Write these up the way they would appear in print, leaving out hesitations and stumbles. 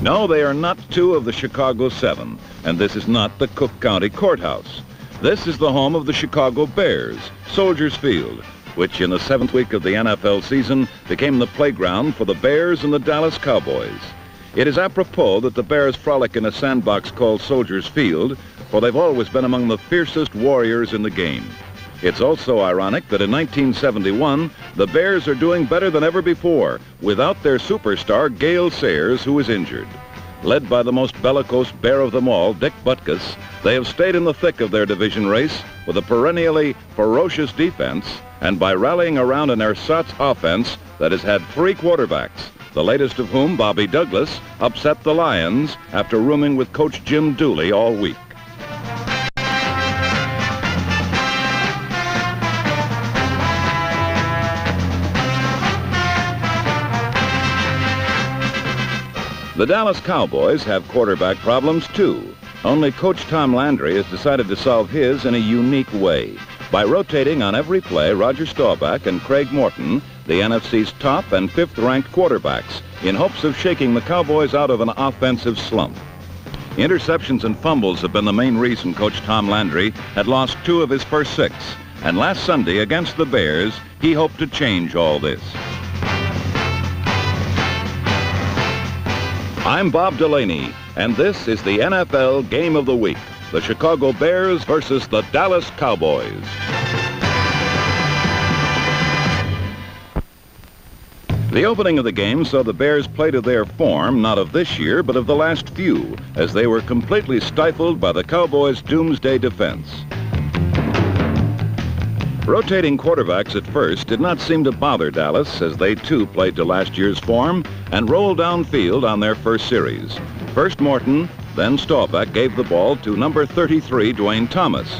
No, they are not two of the Chicago Seven, and this is not the Cook County Courthouse. This is the home of the Chicago Bears, Soldiers Field, which in the 7th week of the NFL season became the playground for the Bears and the Dallas Cowboys. It is apropos that the Bears frolic in a sandbox called Soldiers Field, for they've always been among the fiercest warriors in the game. It's also ironic that in 1971, the Bears are doing better than ever before without their superstar Gale Sayers, who is injured. Led by the most bellicose Bear of them all, Dick Butkus, they have stayed in the thick of their division race with a perennially ferocious defense and by rallying around an ersatz offense that has had 3 quarterbacks, the latest of whom, Bobby Douglas, upset the Lions after rooming with Coach Jim Dooley all week. The Dallas Cowboys have quarterback problems too. Only Coach Tom Landry has decided to solve his in a unique way by rotating on every play Roger Staubach and Craig Morton, the NFC's top and 5th-ranked quarterbacks, in hopes of shaking the Cowboys out of an offensive slump. Interceptions and fumbles have been the main reason Coach Tom Landry had lost 2 of his first 6, and last Sunday against the Bears, he hoped to change all this. I'm Bob Delaney, and this is the NFL Game of the Week, the Chicago Bears versus the Dallas Cowboys. The opening of the game saw the Bears play to their form, not of this year, but of the last few, as they were completely stifled by the Cowboys' doomsday defense. Rotating quarterbacks at first did not seem to bother Dallas, as they too played to last year's form and rolled downfield on their first series. First Morton, then Staubach gave the ball to number 33, Dwayne Thomas.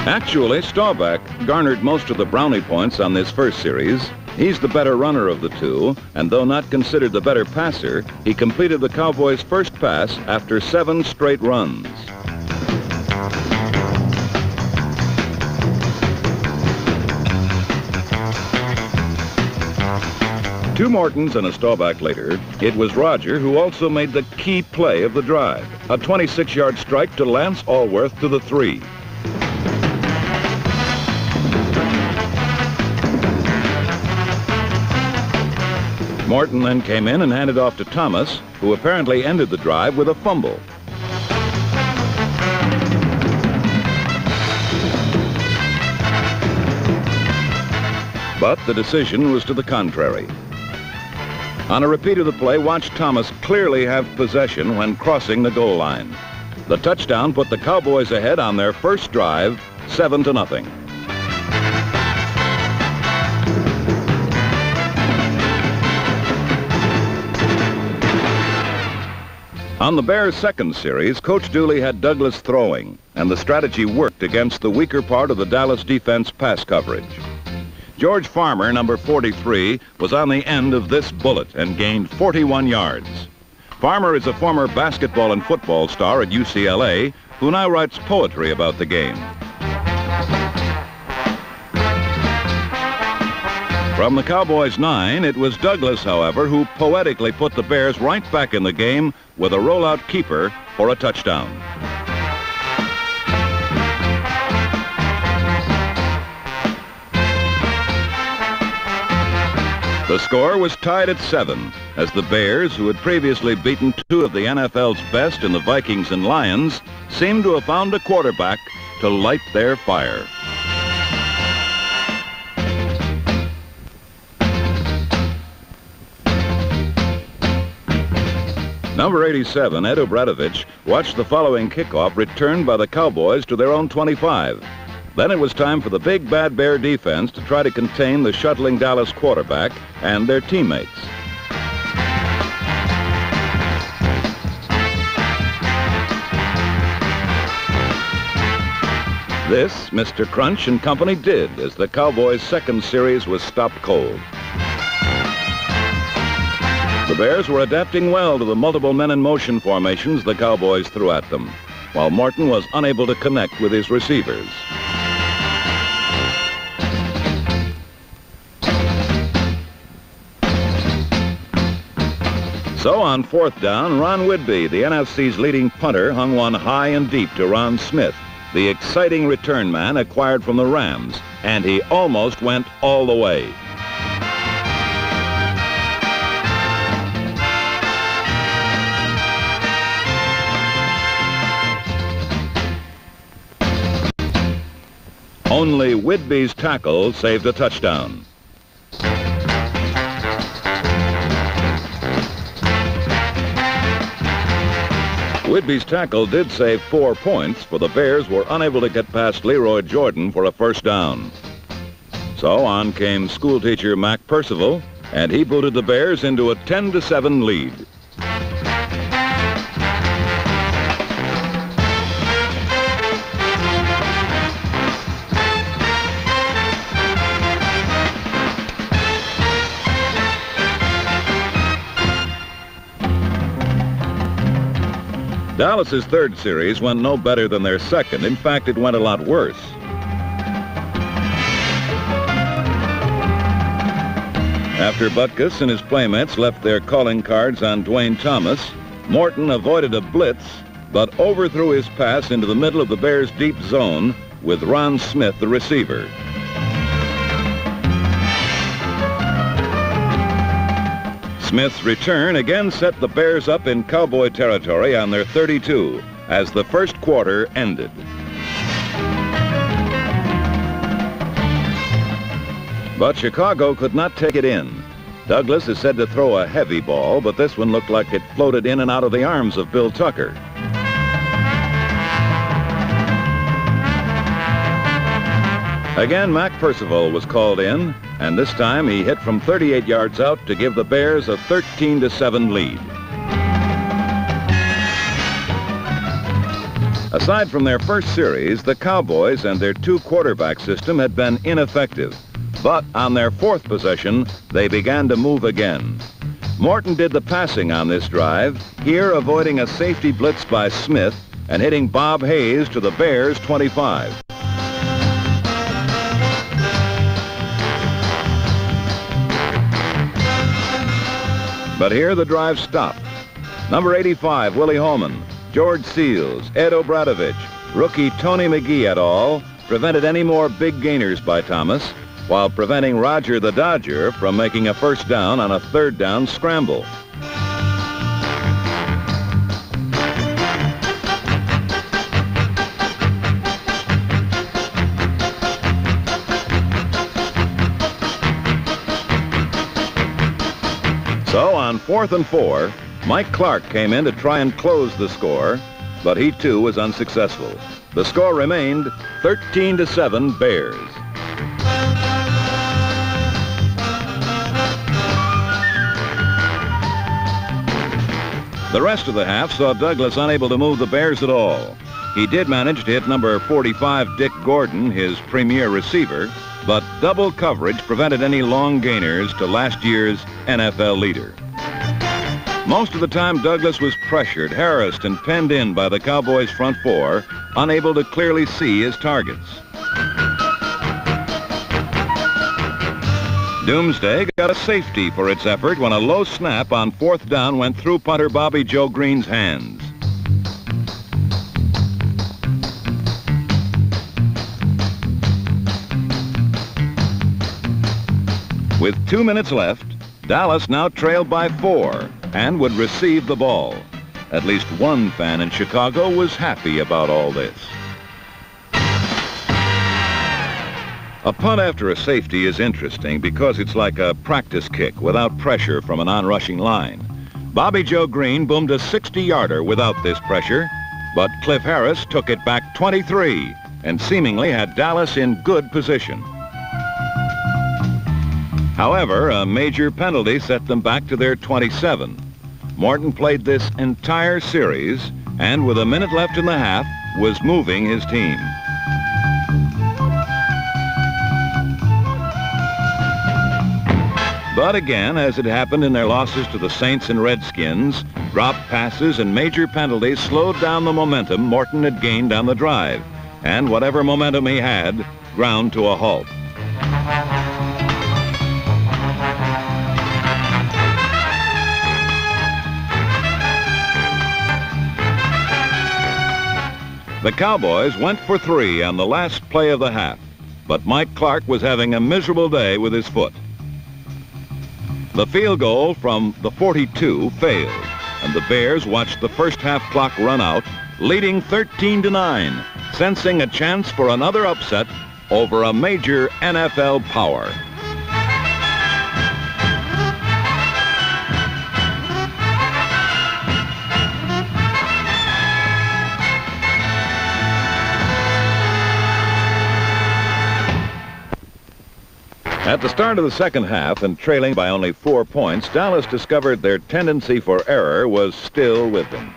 Actually, Staubach garnered most of the brownie points on this first series. He's the better runner of the two, and though not considered the better passer, he completed the Cowboys' first pass after 7 straight runs. Two Mortons and a Staubach later, it was Roger who also made the key play of the drive, a 26-yard strike to Lance Allworth to the 3. Morton then came in and handed off to Thomas, who apparently ended the drive with a fumble. But the decision was to the contrary. On a repeat of the play, watch Thomas clearly have possession when crossing the goal line. The touchdown put the Cowboys ahead on their first drive, 7-0. On the Bears' second series, Coach Dooley had Douglas throwing, and the strategy worked against the weaker part of the Dallas defense pass coverage. George Farmer, number 43, was on the end of this bullet and gained 41 yards. Farmer is a former basketball and football star at UCLA who now writes poetry about the game. From the Cowboys' 9, it was Douglas, however, who poetically put the Bears right back in the game with a rollout keeper for a touchdown. The score was tied at 7, as the Bears, who had previously beaten 2 of the NFL's best in the Vikings and Lions, seemed to have found a quarterback to light their fire. Number 87, Ed Obradovich, watched the following kickoff returned by the Cowboys to their own 25. Then it was time for the big bad Bear defense to try to contain the shuttling Dallas quarterback and their teammates. This, Mr. Crunch and company did as the Cowboys' second series was stopped cold. The Bears were adapting well to the multiple men in motion formations the Cowboys threw at them. while Morton was unable to connect with his receivers. So on fourth down, Ron Whitby, the NFC's leading punter, hung one high and deep to Ron Smith, the exciting return man acquired from the Rams, and he almost went all the way. Only Whitby's tackle saved a touchdown. Whitby's tackle did save 4 points, for the Bears were unable to get past Leroy Jordan for a first down. So on came schoolteacher Mac Percival, and he booted the Bears into a 10-7 lead. Dallas's third series went no better than their second. In fact, it went a lot worse. After Butkus and his playmates left their calling cards on Dwayne Thomas, Morton avoided a blitz, but overthrew his pass into the middle of the Bears' deep zone with Ron Smith, the receiver. Smith's return again set the Bears up in Cowboy territory on their 32 as the first quarter ended. But Chicago could not take it in. Douglas is said to throw a heavy ball, but this one looked like it floated in and out of the arms of Bill Tucker. Again, Mac Percival was called in, and this time he hit from 38 yards out to give the Bears a 13-7 lead. Aside from their first series, the Cowboys and their two-quarterback system had been ineffective. But on their fourth possession, they began to move again. Morton did the passing on this drive, here avoiding a safety blitz by Smith and hitting Bob Hayes to the Bears' 25. But here the drive stopped. Number 85, Willie Holman, George Seals, Ed Obradovich, rookie Tony McGee et al. Prevented any more big gainers by Thomas, while preventing Roger the Dodger from making a first down on a third down scramble. So on 4th and 4, Mike Clark came in to try and close the score, but he too was unsuccessful. The score remained 13-7 Bears. The rest of the half saw Douglas unable to move the Bears at all. He did manage to hit number 45, Dick Gordon, his premier receiver, but double coverage prevented any long gainers to last year's NFL leader. Most of the time, Douglas was pressured, harassed, and penned in by the Cowboys' front four, unable to clearly see his targets. Doomsday got a safety for its effort when a low snap on 4th down went through punter Bobby Joe Green's hands. With 2 minutes left, Dallas now trailed by 4 and would receive the ball. At least one fan in Chicago was happy about all this. A punt after a safety is interesting because it's like a practice kick without pressure from an onrushing line. Bobby Joe Green boomed a 60-yarder without this pressure, but Cliff Harris took it back 23 and seemingly had Dallas in good position. However, a major penalty set them back to their 27. Morton played this entire series and with a minute left in the half was moving his team. But again, as it happened in their losses to the Saints and Redskins, dropped passes and major penalties slowed down the momentum Morton had gained on the drive, and whatever momentum he had, ground to a halt. The Cowboys went for 3 on the last play of the half, but Mike Clark was having a miserable day with his foot. The field goal from the 42 failed, and the Bears watched the first half clock run out, leading 13-9, sensing a chance for another upset over a major NFL power. At the start of the second half and trailing by only 4 points, Dallas discovered their tendency for error was still with them.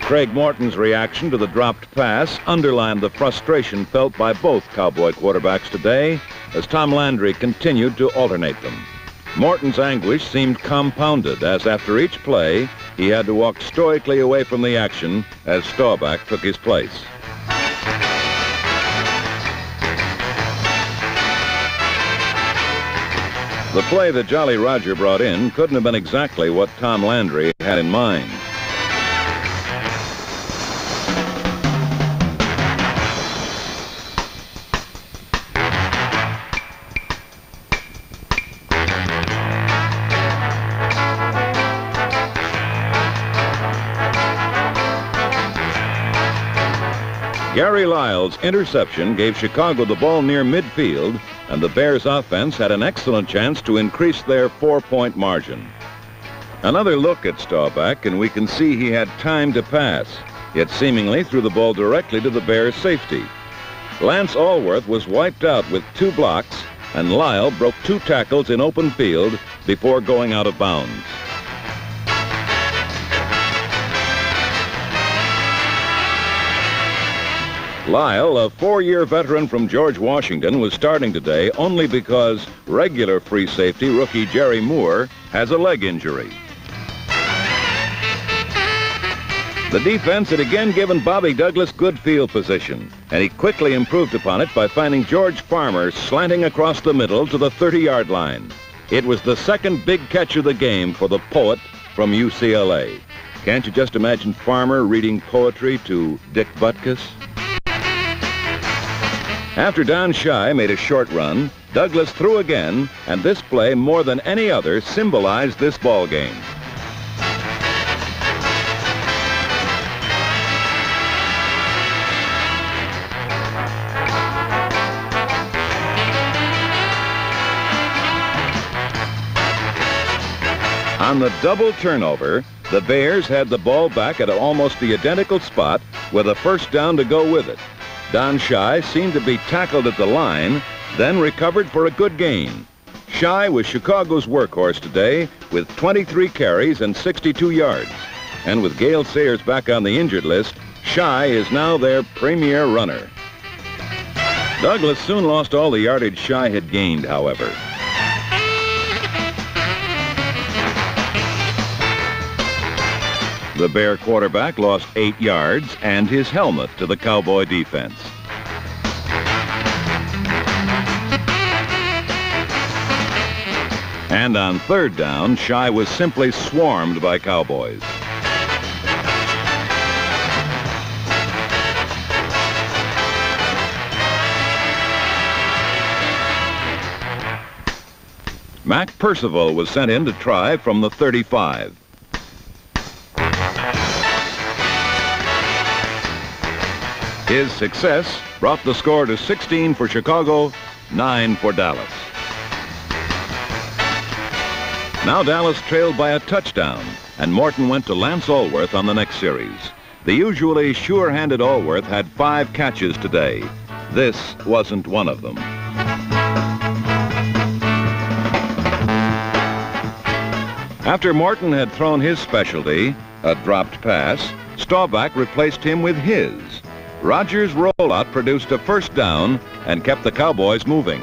Craig Morton's reaction to the dropped pass underlined the frustration felt by both Cowboy quarterbacks today as Tom Landry continued to alternate them. Morton's anguish seemed compounded as after each play, he had to walk stoically away from the action as Staubach took his place. The play that Jolly Roger brought in couldn't have been exactly what Tom Landry had in mind. Gary Lyle's interception gave Chicago the ball near midfield, and the Bears' offense had an excellent chance to increase their 4-point margin. Another look at Staubach, and we can see he had time to pass, yet seemingly threw the ball directly to the Bears' safety. Lance Allworth was wiped out with 2 blocks, and Lyle broke 2 tackles in open field before going out of bounds. Lyle, a 4-year veteran from George Washington, was starting today only because regular free safety rookie Jerry Moore has a leg injury. The defense had again given Bobby Douglas good field position, and he quickly improved upon it by finding George Farmer slanting across the middle to the 30-yard line. It was the second big catch of the game for the poet from UCLA. Can't you just imagine Farmer reading poetry to Dick Butkus? After Don Schei made a short run, Douglas threw again, and this play, more than any other, symbolized this ball game. On the double turnover, the Bears had the ball back at almost the identical spot with a first down to go with it. Don Schei seemed to be tackled at the line, then recovered for a good gain. Schei was Chicago's workhorse today with 23 carries and 62 yards. And with Gale Sayers back on the injured list, Schei is now their premier runner. Douglas soon lost all the yardage Schei had gained, however. The Bear quarterback lost 8 yards and his helmet to the Cowboy defense. And on third down, Schei was simply swarmed by Cowboys. Mac Percival was sent in to try from the 35. His success brought the score to 16 for Chicago, 9 for Dallas. Now Dallas trailed by a touchdown, and Morton went to Lance Allworth on the next series. The usually sure-handed Allworth had 5 catches today. This wasn't one of them. After Morton had thrown his specialty, a dropped pass, Staubach replaced him with his. Rogers' rollout produced a first down and kept the Cowboys moving.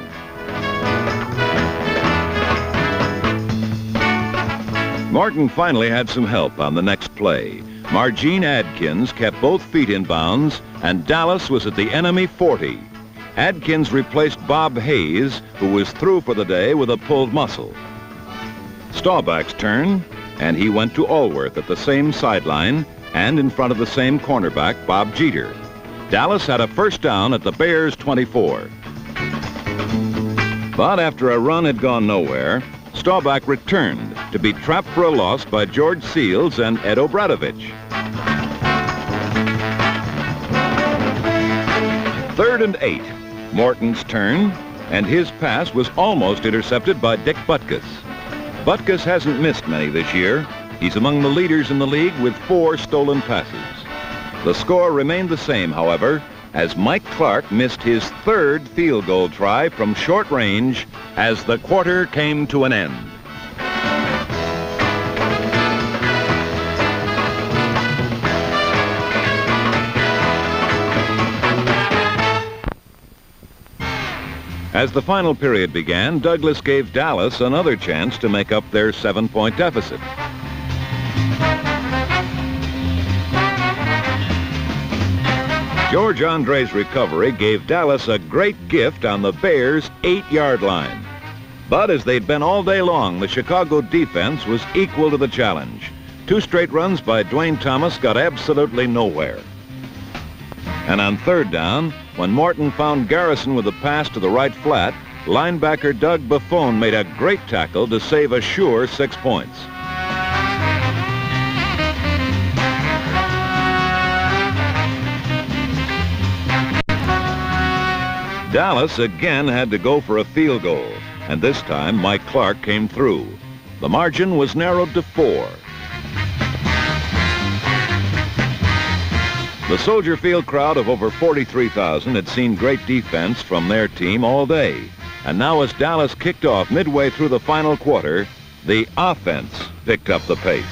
Morton finally had some help on the next play. Margene Adkins kept both feet in bounds, and Dallas was at the enemy 40. Adkins replaced Bob Hayes, who was through for the day with a pulled muscle. Staubach's turn, and he went to Allworth at the same sideline and in front of the same cornerback, Bob Jeter. Dallas had a first down at the Bears' 24. But after a run had gone nowhere, Staubach returned to be trapped for a loss by George Seals and Ed Obradovich. 3rd and 8. Morton's turn, and his pass was almost intercepted by Dick Butkus. Butkus hasn't missed many this year. He's among the leaders in the league with 4 stolen passes. The score remained the same, however, as Mike Clark missed his 3rd field goal try from short range as the quarter came to an end. As the final period began, Douglas gave Dallas another chance to make up their 7-point deficit. George Andre's recovery gave Dallas a great gift on the Bears' 8-yard line. But as they'd been all day long, the Chicago defense was equal to the challenge. 2 straight runs by Dwayne Thomas got absolutely nowhere. And on 3rd down, when Morton found Garrison with a pass to the right flat, linebacker Doug Buffone made a great tackle to save a sure 6 points. Dallas again had to go for a field goal, and this time Mike Clark came through. The margin was narrowed to 4. The Soldier Field crowd of over 43,000 had seen great defense from their team all day. And now as Dallas kicked off midway through the final quarter, the offense picked up the pace.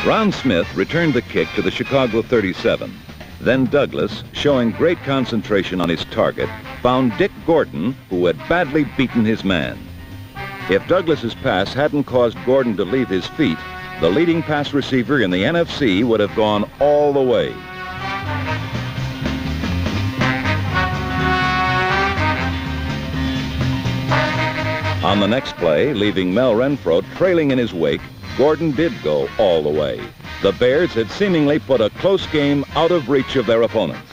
Ron Smith returned the kick to the Chicago 37. Then Douglas, showing great concentration on his target, found Dick Gordon, who had badly beaten his man. If Douglas's pass hadn't caused Gordon to leave his feet, the leading pass receiver in the NFC would have gone all the way. On the next play, leaving Mel Renfro trailing in his wake, Gordon did go all the way. The Bears had seemingly put a close game out of reach of their opponents.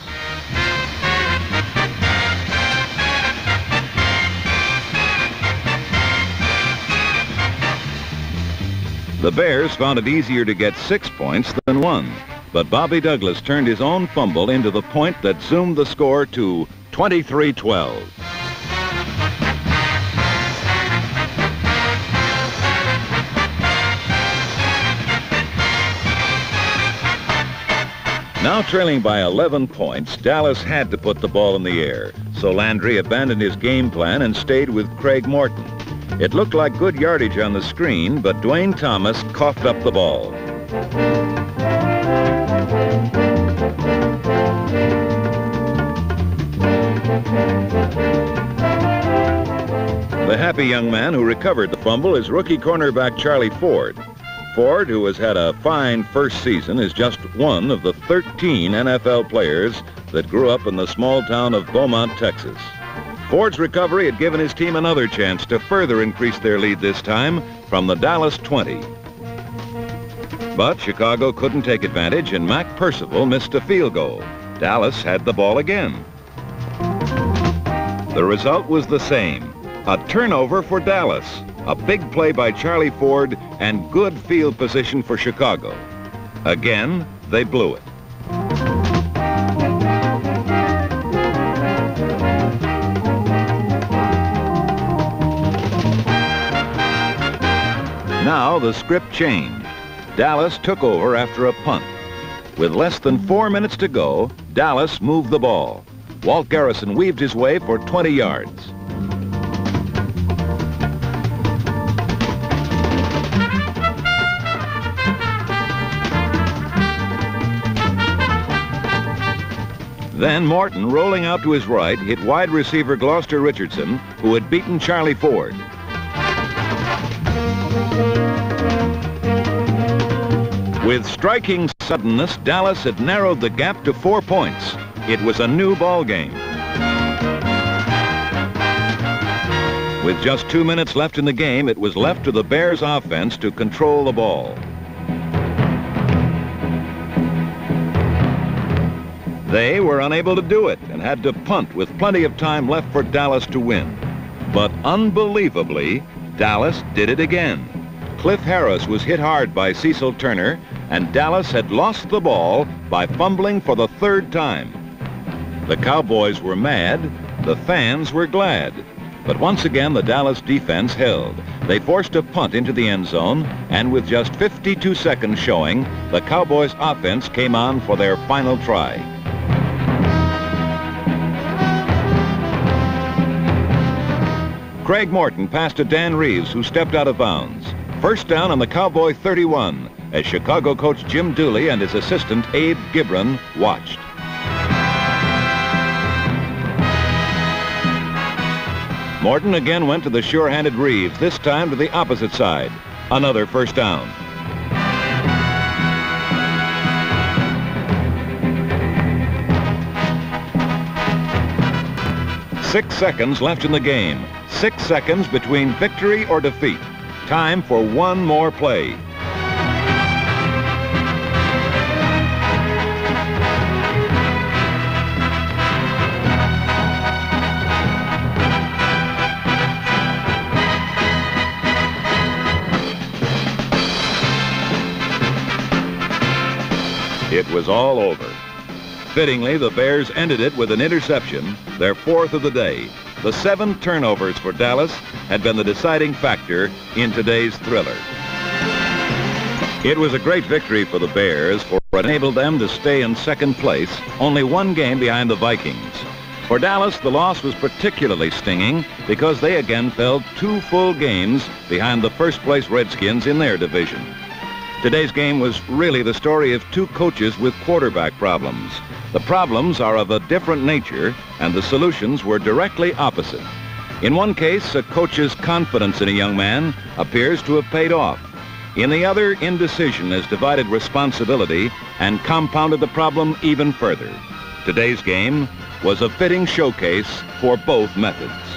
The Bears found it easier to get 6 points than 1, but Bobby Douglas turned his own fumble into the point that zoomed the score to 23-12. Now trailing by 11 points, Dallas had to put the ball in the air, so Landry abandoned his game plan and stayed with Craig Morton. It looked like good yardage on the screen, but Dwayne Thomas coughed up the ball. The happy young man who recovered the fumble is rookie cornerback Charlie Ford. Ford, who has had a fine first season, is just one of the 13 NFL players that grew up in the small town of Beaumont, Texas. Ford's recovery had given his team another chance to further increase their lead this time from the Dallas 20. But Chicago couldn't take advantage, and Mac Percival missed a field goal. Dallas had the ball again. The result was the same. A turnover for Dallas. A big play by Charlie Ford and good field position for Chicago. Again, they blew it. Now the script changed. Dallas took over after a punt. With less than 4 minutes to go, Dallas moved the ball. Walt Garrison weaved his way for 20 yards. Then Morton, rolling out to his right, hit wide receiver Gloucester Richardson, who had beaten Charlie Ford. With striking suddenness, Dallas had narrowed the gap to 4 points. It was a new ball game. With just 2 minutes left in the game, it was left to the Bears offense to control the ball. They were unable to do it and had to punt with plenty of time left for Dallas to win. But unbelievably, Dallas did it again. Cliff Harris was hit hard by Cecil Turner, and Dallas had lost the ball by fumbling for the 3rd time. The Cowboys were mad, the fans were glad. But once again, the Dallas defense held. They forced a punt into the end zone, and with just 52 seconds showing, the Cowboys offense came on for their final try. Craig Morton passed to Dan Reeves, who stepped out of bounds. First down on the Cowboy 31, as Chicago coach Jim Dooley and his assistant Abe Gibran watched. Morton again went to the sure-handed Reeves, this time to the opposite side. Another first down. Six seconds left in the game. 6 seconds between victory or defeat. Time for one more play. It was all over. Fittingly, the Bears ended it with an interception, their 4th of the day. The 7 turnovers for Dallas had been the deciding factor in today's thriller. It was a great victory for the Bears, for it enabled them to stay in 2nd place, only 1 game behind the Vikings. For Dallas, the loss was particularly stinging because they again fell 2 full games behind the first-place Redskins in their division. Today's game was really the story of 2 coaches with quarterback problems. The problems are of a different nature, and the solutions were directly opposite. In one case, a coach's confidence in a young man appears to have paid off. In the other, indecision has divided responsibility and compounded the problem even further. Today's game was a fitting showcase for both methods.